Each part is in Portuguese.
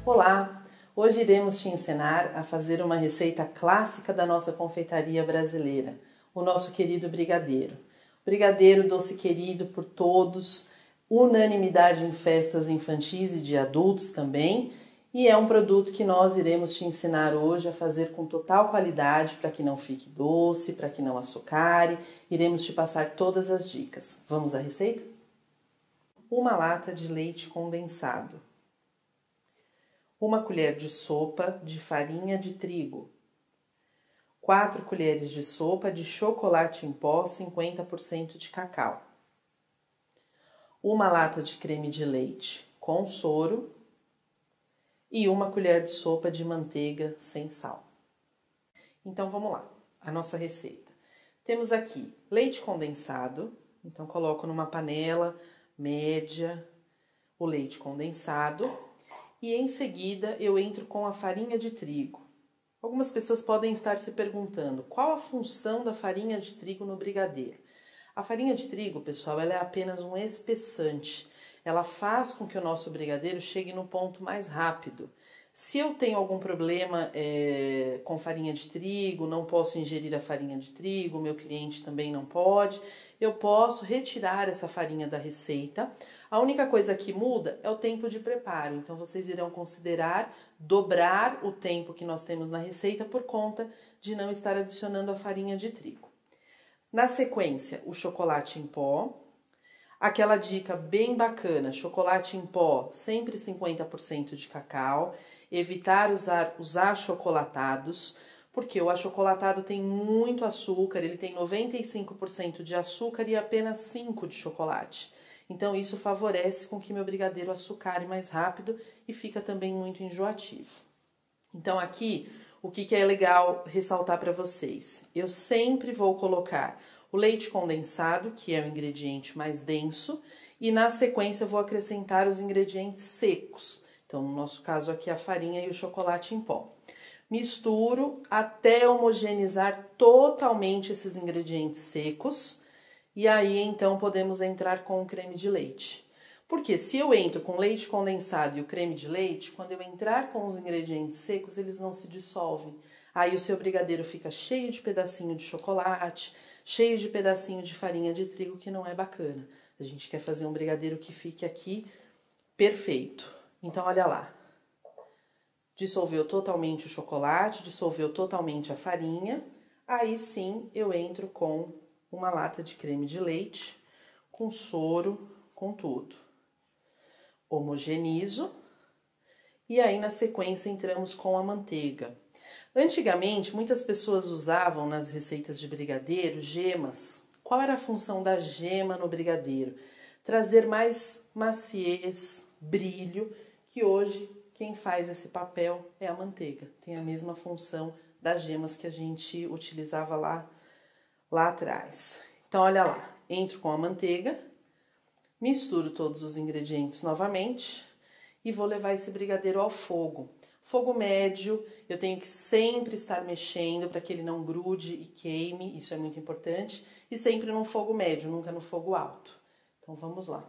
Olá! Hoje iremos te ensinar a fazer uma receita clássica da nossa confeitaria brasileira, o nosso querido brigadeiro. Brigadeiro doce querido por todos, unanimidade em festas infantis e de adultos também, e é um produto que nós iremos te ensinar hoje a fazer com total qualidade para que não fique doce, para que não açucare. Iremos te passar todas as dicas. Vamos à receita? Uma lata de leite condensado. 1 colher de sopa de farinha de trigo, 4 colheres de sopa de chocolate em pó 50% de cacau, 1 lata de creme de leite com soro e 1 colher de sopa de manteiga sem sal. Então vamos lá, a nossa receita. Temos aqui leite condensado, então coloco numa panela média o leite condensado. E em seguida eu entro com a farinha de trigo. Algumas pessoas podem estar se perguntando qual a função da farinha de trigo no brigadeiro. A farinha de trigo, pessoal, ela é apenas um espessante. Ela faz com que o nosso brigadeiro chegue no ponto mais rápido. Se eu tenho algum problema com farinha de trigo, não posso ingerir a farinha de trigo, meu cliente também não pode, eu posso retirar essa farinha da receita. A única coisa que muda é o tempo de preparo, então vocês irão considerar dobrar o tempo que nós temos na receita por conta de não estar adicionando a farinha de trigo. Na sequência, o chocolate em pó. Aquela dica bem bacana, chocolate em pó, sempre 50% de cacau. Evitar usar os achocolatados, porque o achocolatado tem muito açúcar, ele tem 95% de açúcar e apenas 5% de chocolate. Então isso favorece com que meu brigadeiro açucare mais rápido e fica também muito enjoativo. Então aqui, o que é legal ressaltar para vocês? Eu sempre vou colocar o leite condensado, que é o ingrediente mais denso, e na sequência eu vou acrescentar os ingredientes secos. Então, no nosso caso aqui, a farinha e o chocolate em pó. Misturo até homogeneizar totalmente esses ingredientes secos. E aí, então, podemos entrar com o creme de leite. Porque se eu entro com leite condensado e o creme de leite, quando eu entrar com os ingredientes secos, eles não se dissolvem. Aí o seu brigadeiro fica cheio de pedacinho de chocolate, cheio de pedacinho de farinha de trigo, que não é bacana. A gente quer fazer um brigadeiro que fique aqui perfeito. Então, olha lá. Dissolveu totalmente o chocolate, dissolveu totalmente a farinha. Aí sim, eu entro com 1 lata de creme de leite, com soro, com tudo. Homogenizo. E aí, na sequência, entramos com a manteiga. Antigamente, muitas pessoas usavam nas receitas de brigadeiro gemas. Qual era a função da gema no brigadeiro? Trazer mais maciez, brilho, que hoje quem faz esse papel é a manteiga. Tem a mesma função das gemas que a gente utilizava lá atrás. Então, olha lá, entro com a manteiga, misturo todos os ingredientes novamente e vou levar esse brigadeiro ao fogo. Fogo médio, eu tenho que sempre estar mexendo para que ele não grude e queime, isso é muito importante, e sempre num fogo médio, nunca no fogo alto. Então, vamos lá.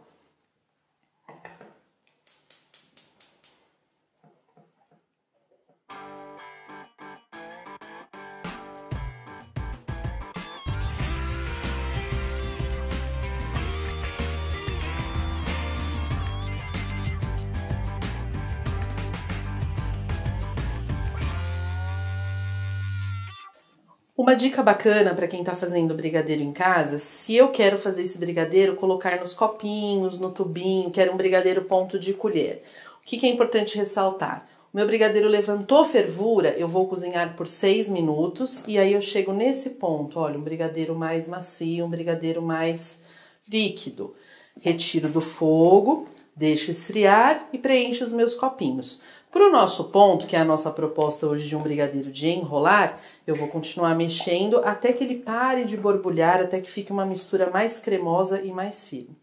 Uma dica bacana para quem está fazendo brigadeiro em casa, se eu quero fazer esse brigadeiro, colocar nos copinhos, no tubinho, quero um brigadeiro ponto de colher. O que é importante ressaltar? O meu brigadeiro levantou fervura, eu vou cozinhar por 6 minutos e aí eu chego nesse ponto, olha, um brigadeiro mais macio, um brigadeiro mais líquido. Retiro do fogo, deixo esfriar e preencho os meus copinhos. Para o nosso ponto, que é a nossa proposta hoje de um brigadeiro de enrolar, eu vou continuar mexendo até que ele pare de borbulhar, até que fique uma mistura mais cremosa e mais firme.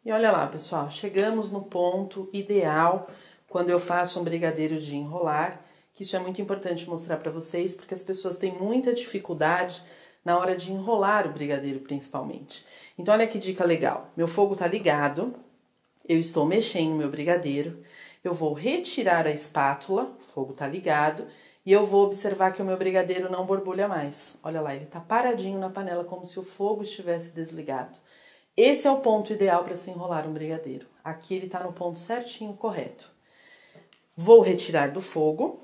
E olha lá, pessoal, chegamos no ponto ideal quando eu faço um brigadeiro de enrolar, que isso é muito importante mostrar para vocês, porque as pessoas têm muita dificuldade na hora de enrolar o brigadeiro, principalmente. Então, olha que dica legal. Meu fogo tá ligado, eu estou mexendo no meu brigadeiro, Eu vou retirar a espátula, o fogo tá ligado, e eu vou observar que o meu brigadeiro não borbulha mais. Olha lá, ele tá paradinho na panela, como se o fogo estivesse desligado. Esse é o ponto ideal para se enrolar um brigadeiro. Aqui ele tá no ponto certinho, correto. Vou retirar do fogo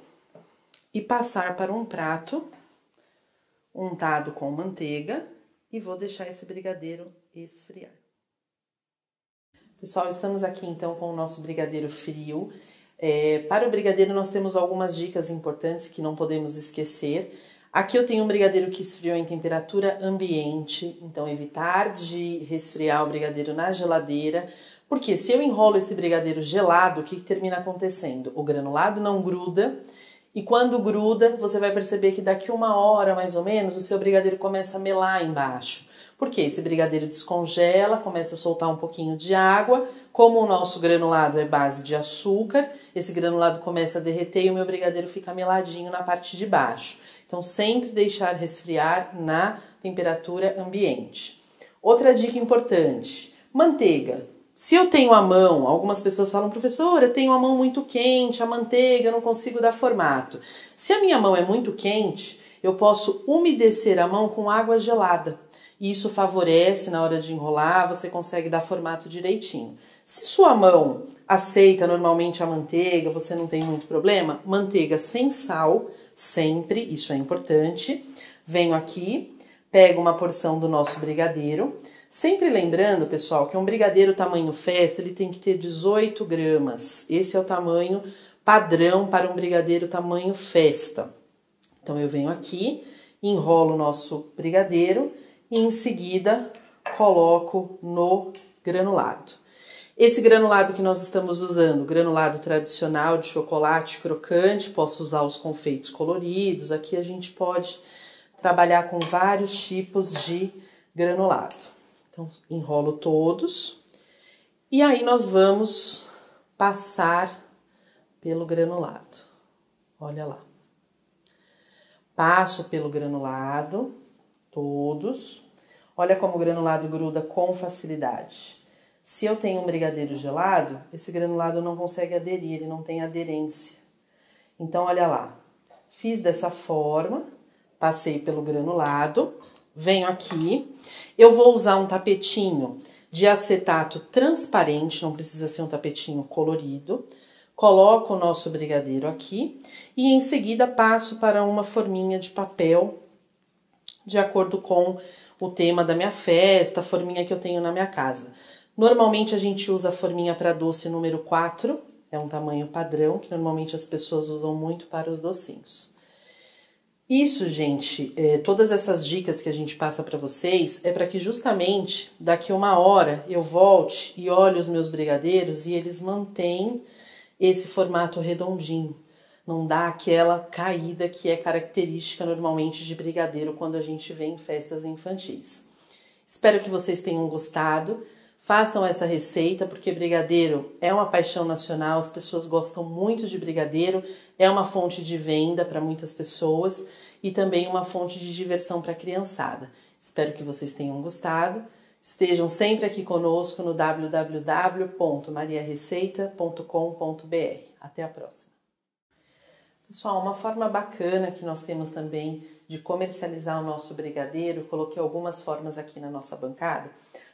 e passar para um prato untado com manteiga e vou deixar esse brigadeiro esfriar. Pessoal, estamos aqui então com o nosso brigadeiro frio. Para o brigadeiro nós temos algumas dicas importantes que não podemos esquecer. Aqui eu tenho um brigadeiro que esfriou em temperatura ambiente, então evitar de resfriar o brigadeiro na geladeira, porque se eu enrolo esse brigadeiro gelado, o que termina acontecendo? O granulado não gruda, e quando gruda, você vai perceber que daqui 1 hora mais ou menos, o seu brigadeiro começa a melar embaixo. Porque esse brigadeiro descongela, começa a soltar um pouquinho de água. Como o nosso granulado é base de açúcar, esse granulado começa a derreter e o meu brigadeiro fica meladinho na parte de baixo. Então, sempre deixar resfriar na temperatura ambiente. Outra dica importante, manteiga. Se eu tenho a mão, algumas pessoas falam, professora, eu tenho a mão muito quente, a manteiga, eu não consigo dar formato. Se a minha mão é muito quente, eu posso umedecer a mão com água gelada. Isso favorece na hora de enrolar, você consegue dar formato direitinho. Se sua mão aceita normalmente a manteiga, você não tem muito problema, manteiga sem sal, sempre, isso é importante. Venho aqui, pego uma porção do nosso brigadeiro. Sempre lembrando, pessoal, que um brigadeiro tamanho festa, ele tem que ter 18 gramas. Esse é o tamanho padrão para um brigadeiro tamanho festa. Então, eu venho aqui, enrolo o nosso brigadeiro e em seguida coloco no granulado. Esse granulado que nós estamos usando, granulado tradicional de chocolate crocante, posso usar os confeitos coloridos, aqui a gente pode trabalhar com vários tipos de granulado. Então, enrolo todos e aí nós vamos passar pelo granulado. Olha lá. Passo pelo granulado, todos. Olha como o granulado gruda com facilidade. Se eu tenho um brigadeiro gelado, esse granulado não consegue aderir, ele não tem aderência. Então, olha lá. Fiz dessa forma, passei pelo granulado, venho aqui. Eu vou usar um tapetinho de acetato transparente, não precisa ser um tapetinho colorido. Coloco o nosso brigadeiro aqui e em seguida passo para uma forminha de papel de acordo com o tema da minha festa, a forminha que eu tenho na minha casa. Normalmente a gente usa a forminha para doce número 4, é um tamanho padrão que normalmente as pessoas usam muito para os docinhos. Isso, gente, todas essas dicas que a gente passa para vocês é para que justamente daqui 1 hora eu volte e olhe os meus brigadeiros e eles mantêm esse formato redondinho. Não dá aquela caída que é característica normalmente de brigadeiro quando a gente vê em festas infantis. Espero que vocês tenham gostado. Façam essa receita porque brigadeiro é uma paixão nacional, as pessoas gostam muito de brigadeiro, é uma fonte de venda para muitas pessoas e também uma fonte de diversão para a criançada. Espero que vocês tenham gostado. Estejam sempre aqui conosco no www.mariareceita.com.br. Até a próxima. Pessoal, uma forma bacana que nós temos também de comercializar o nosso brigadeiro, coloquei algumas formas aqui na nossa bancada.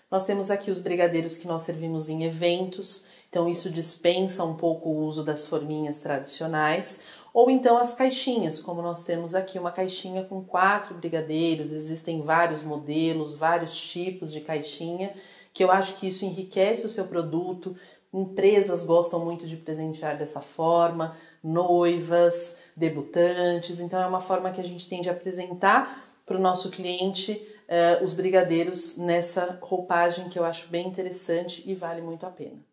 Nós temos aqui os brigadeiros que nós servimos em eventos, então isso dispensa um pouco o uso das forminhas tradicionais, ou então as caixinhas, como nós temos aqui uma caixinha com 4 brigadeiros, existem vários modelos, vários tipos de caixinha, que eu acho que isso enriquece o seu produto. Empresas gostam muito de presentear dessa forma, noivas, debutantes, então é uma forma que a gente tem de apresentar para o nosso cliente os brigadeiros nessa roupagem que eu acho bem interessante e vale muito a pena.